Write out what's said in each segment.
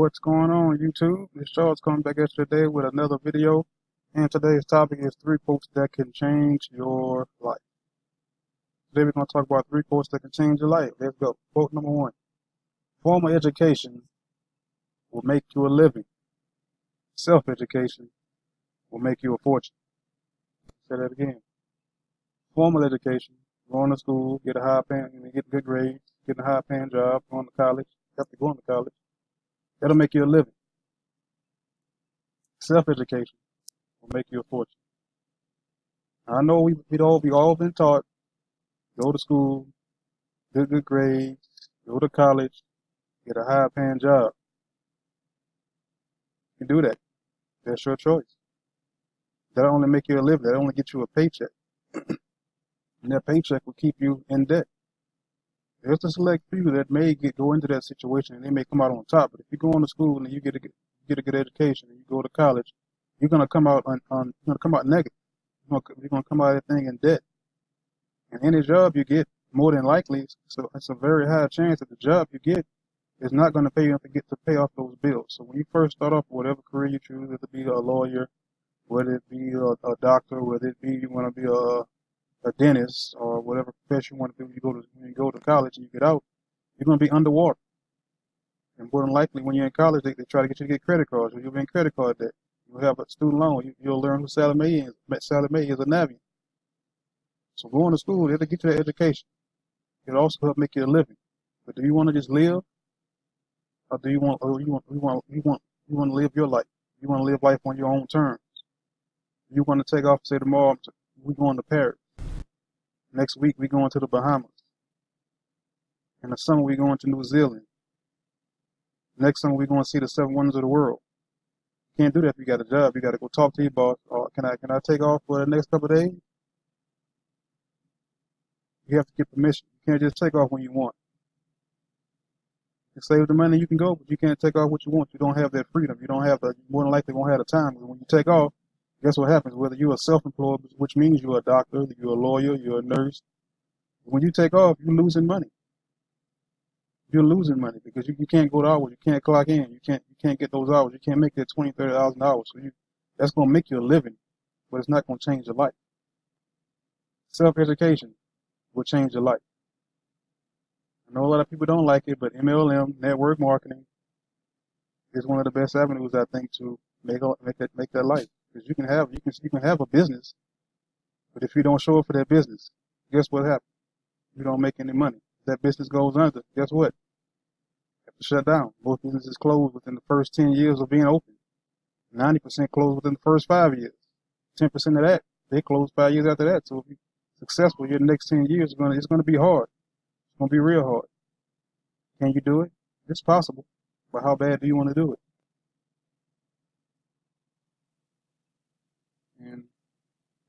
What's going on, YouTube? It's Charles coming back at you today with another video. And today's topic is 3 quotes that can change your life. Today we're going to talk about 3 quotes that can change your life. Let's go. Quote number 1. Formal education will make you a living. Self-education will make you a fortune. Say that again. Formal education, going to school, get a high paying, get good grades, get a high paying job, going to college, have to go to college. That'll make you a living. Self-education will make you a fortune. I know we all been taught, go to school, get good grades, go to college, get a high paying job. You can do that. That's your choice. That'll only make you a living. That'll only get you a paycheck. And that paycheck will keep you in debt. There's a select few that may go into that situation and they may come out on top. But if you go on to school and you get a good education and you go to college, you're gonna come out negative. You're gonna come out of that thing in debt. And any job you get, more than likely, so it's a very high chance that the job you get is not going to pay you enough to pay off those bills. So when you first start off, whatever career you choose, whether it be a lawyer, whether it be a doctor, whether it be you want to be a dentist or whatever profession you want to do, when you go to college and you get out, you're going to be underwater. And more than likely, when you're in college, they try to get you to get credit cards, or you'll be in credit card debt. You'll have a student loan. You'll learn who Sally Mae is. Sally Mae is a Navian. So going to school, it'll get you that education. It'll also help make you a living. But do you want to just live, or do you want to live your life? You want to live life on your own terms. You want to take off, say tomorrow we're going to Paris. Next week we're going to the Bahamas. In the summer we're going to New Zealand. Next summer we're going to see the 7 wonders of the world. You can't do that if you got a job. You got to go talk to your boss. Or can I take off for the next couple of days? You have to get permission. You can't just take off when you want. You save the money, you can go, but you can't take off what you want. You don't have that freedom. You more than likely won't have the time. When you take off, guess what happens? Whether you're a self-employed, which means you're a doctor, you're a lawyer, you're a nurse, when you take off, you're losing money. You're losing money because you can't go to hours, you can't clock in, you can't get those hours, you can't make that $20,000, $30,000. So that's going to make you a living, but it's not going to change your life. Self-education will change your life. I know a lot of people don't like it, but MLM, network marketing, is one of the best avenues, I think, to make that life. Because you can have a business, but if you don't show up for that business, guess what happens? You don't make any money. If that business goes under, guess what? You have to shut down. Most businesses close within the first 10 years of being open. 90% close within the first 5 years. 10% of that, they close 5 years after that. So if you're successful, your next 10 years it's going to be hard. It's going to be real hard. Can you do it? It's possible. But how bad do you want to do it? And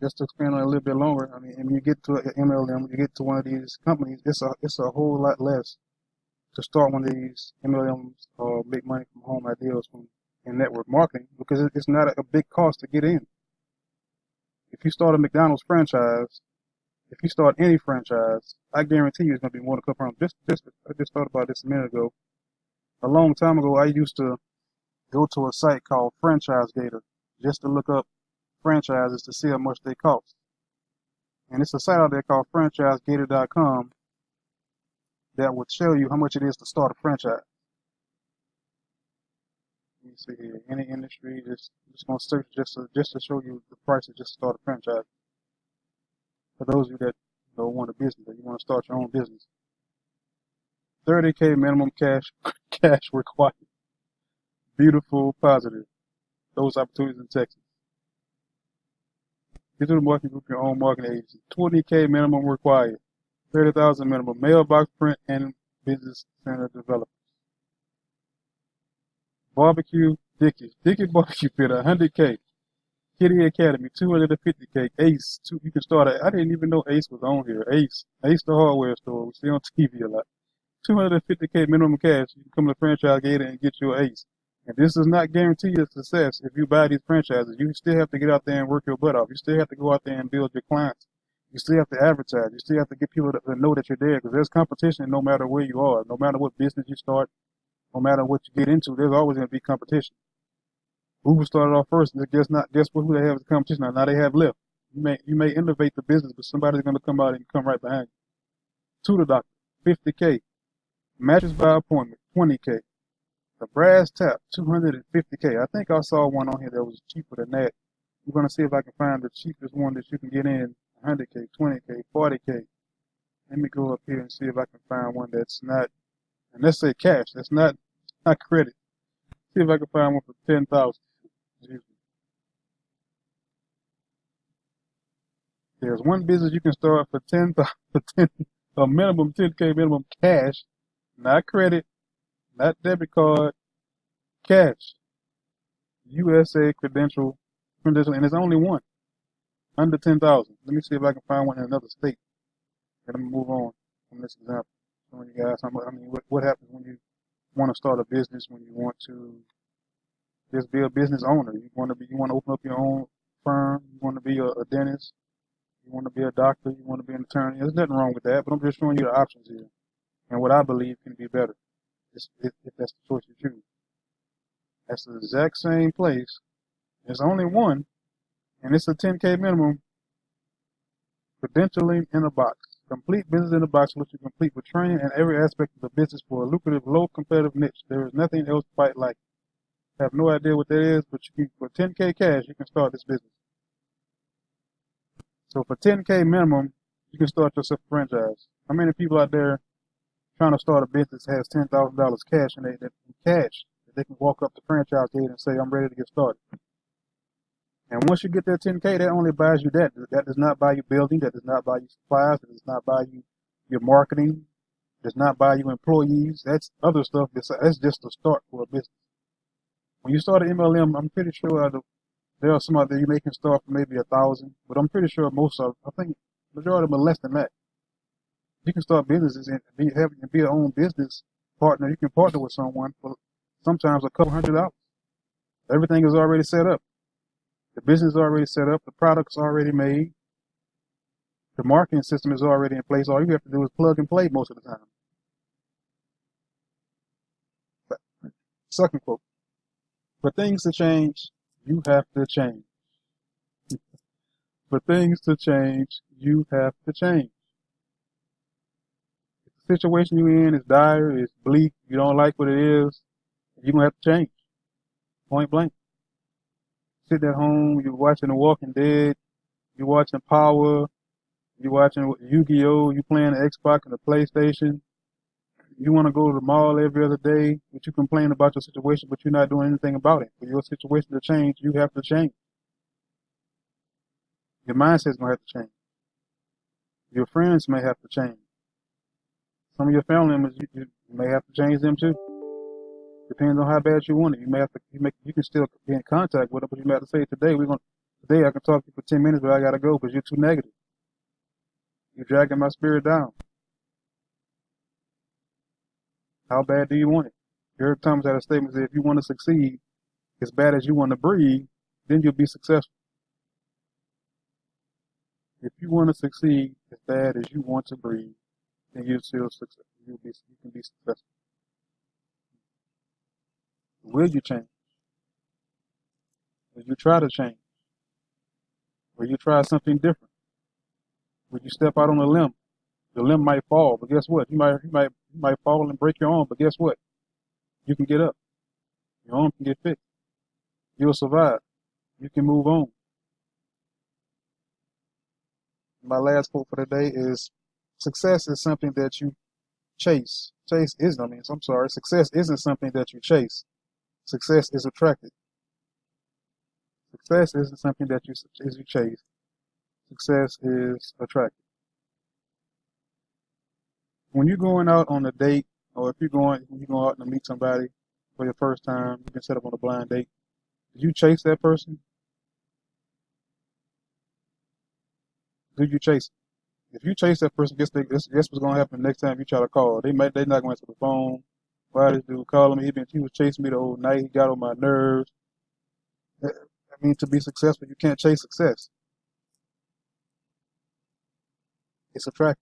just to expand on it a little bit longer, I mean, when you get to an MLM, you get to one of these companies, it's a whole lot less to start one of these MLMs or make money from home ideas in network marketing, because it's not a big cost to get in. If you start a McDonald's franchise, if you start any franchise, I guarantee you it's going to be more than a couple rounds. I just thought about this a minute ago. A long time ago, I used to go to a site called Franchise Gator just to look up franchises to see how much they cost. And it's a site out there called franchisegator.com that will tell you how much it is to start a franchise. Let me see here. Any industry, just going to search just to show you the prices just to start a franchise. For those of you that don't want a business, or you want to start your own business. $30K minimum cash required. Beautiful, positive. Those opportunities in Texas. Digital the marketing group, your own marketing agency. $20K minimum required. $30,000 minimum. Mailbox print and business center developers. Barbecue Dickie's. Dickie Barbecue Pit, $100K. Kitty Academy, $250K. Ace, you can start I didn't even know Ace was on here. Ace the hardware store. We see on TV a lot. $250K minimum cash. You can come to Franchise Gator and get your Ace. And this does not guarantee your success if you buy these franchises. You still have to get out there and work your butt off. You still have to go out there and build your clients. You still have to advertise. You still have to get people to know that you're there, because there's competition no matter where you are. No matter what business you start, No matter what you get into, there's always going to be competition. Uber started off first, and guess what? Who they have as competition now? Now they have Lyft. You may innovate the business, but somebody's going to come out and come right behind you. To the doctor, 50K. Mattress by appointment, 20K. The brass tap, 250K. I think I saw one on here that was cheaper than that. I'm going to see if I can find the cheapest one that you can get in, 100K, 20K, 40K. Let me go up here and see if I can find one that's not, and let's say cash. That's not credit. See if I can find one for 10,000. There's one business you can start for 10,000, for 10, a minimum 10K minimum cash, not credit, not debit card, cash. USA credential, and there's only one under 10,000. Let me see if I can find one in another state. And I'm gonna move on from this example. Showing you guys what happens when you want to start a business, when you want to just be a business owner. You want to open up your own firm. You want to be a dentist. You want to be a doctor. You want to be an attorney. There's nothing wrong with that, but I'm just showing you the options here and what I believe can be better if that's the choice you choose. That's the exact same place. There's only one, and it's a 10K minimum. Credentialing in a box. Complete business in a box, which you complete with training and every aspect of the business for a lucrative, low competitive niche. There is nothing else quite like it. I have no idea what that is, but for 10K cash, you can start this business. So for 10K minimum, you can start yourself a franchise. How many people out there trying to start a business has $10,000 cash and they can walk up to franchise gate and say, I'm ready to get started. And once you get that 10K, that only buys you that. That does not buy you building. That does not buy you supplies. That does not buy you your marketing. Does not buy you employees. That's other stuff. That's just a start for a business. When you start an MLM, I'm pretty sure there are some out there you may can start for maybe 1,000, but I'm pretty sure I think majority of them are less than that. You can start businesses and be your own business partner. You can partner with someone for sometimes a couple $100. Everything is already set up. The business is already set up. The product's already made. The marketing system is already in place. All you have to do is plug and play most of the time. But, second quote. For things to change, you have to change. For things to change, you have to change. If the situation you're in is dire, it's bleak, you don't like what it is, you're going to have to change. Point blank. Sitting at home, you're watching The Walking Dead, you're watching Power, you're watching Yu-Gi-Oh, you're playing the Xbox and the PlayStation. You want to go to the mall every other day, but you complain about your situation, but you're not doing anything about it. For your situation to change, you have to change. Your mindset's going to have to change. Your friends may have to change. Some of your family members, you may have to change them too. Depends on how bad you want it. You can still be in contact with them, but you may have to say, today I can talk to you for 10 minutes, but I got to go because you're too negative. You're dragging my spirit down. How bad do you want it? Eric Thomas had a statement that if you want to succeed as bad as you want to breathe, then you'll be successful. If you want to succeed as bad as you want to breathe, then you're still successful. You can be successful. Will you change? Will you try to change? Will you try something different? Will you step out on a limb? The limb might fall, but guess what? You might fall and break your arm, but guess what? You can get up. Your arm can get fixed. You'll survive. You can move on. My last quote for the day is, success is something that you chase. Success isn't something that you chase. Success is attracted. Success isn't something that you chase. Success is attracted. When you're going out on a date, or if you're going out to meet somebody for your first time, you've been set up on a blind date. Did you chase that person? Did you chase it? If you chase that person, guess what's gonna happen next time you try to call. They're not going to answer the phone. Why this dude calling me? He was chasing me the whole night. He got on my nerves. To be successful, you can't chase success. It's attractive.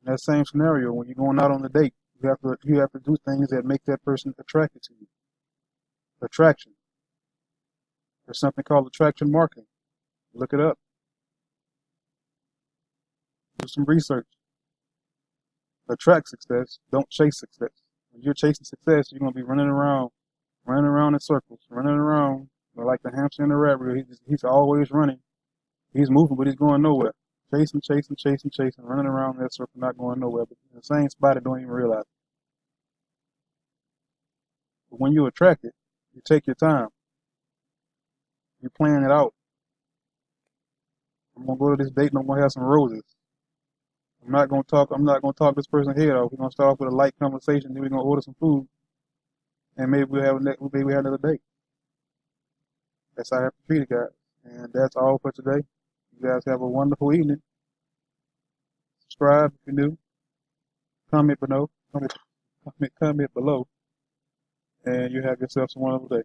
In that same scenario, when you're going out on a date, You have to do things that make that person attracted to you. Attraction. There's something called attraction marketing. Look it up. Do some research. Attract success. Don't chase success. When you're chasing success, you're gonna be running around in circles, running around like the hamster in the rat wheel. He's always running. He's moving, but he's going nowhere. Chasing, chasing, chasing, chasing, running around in that circle, not going nowhere, but in the same spot and don't even realize it. But when you attract it, you take your time. You plan it out. I'm gonna go to this date and I'm gonna have some roses. I'm not gonna talk this person's head off. We're gonna start off with a light conversation, then we're gonna order some food, and maybe we have another date. That's how I have to treat it, guys. And that's all for today. You guys have a wonderful evening. Subscribe if you're new. Comment below. Comment below. And you have yourself a wonderful day.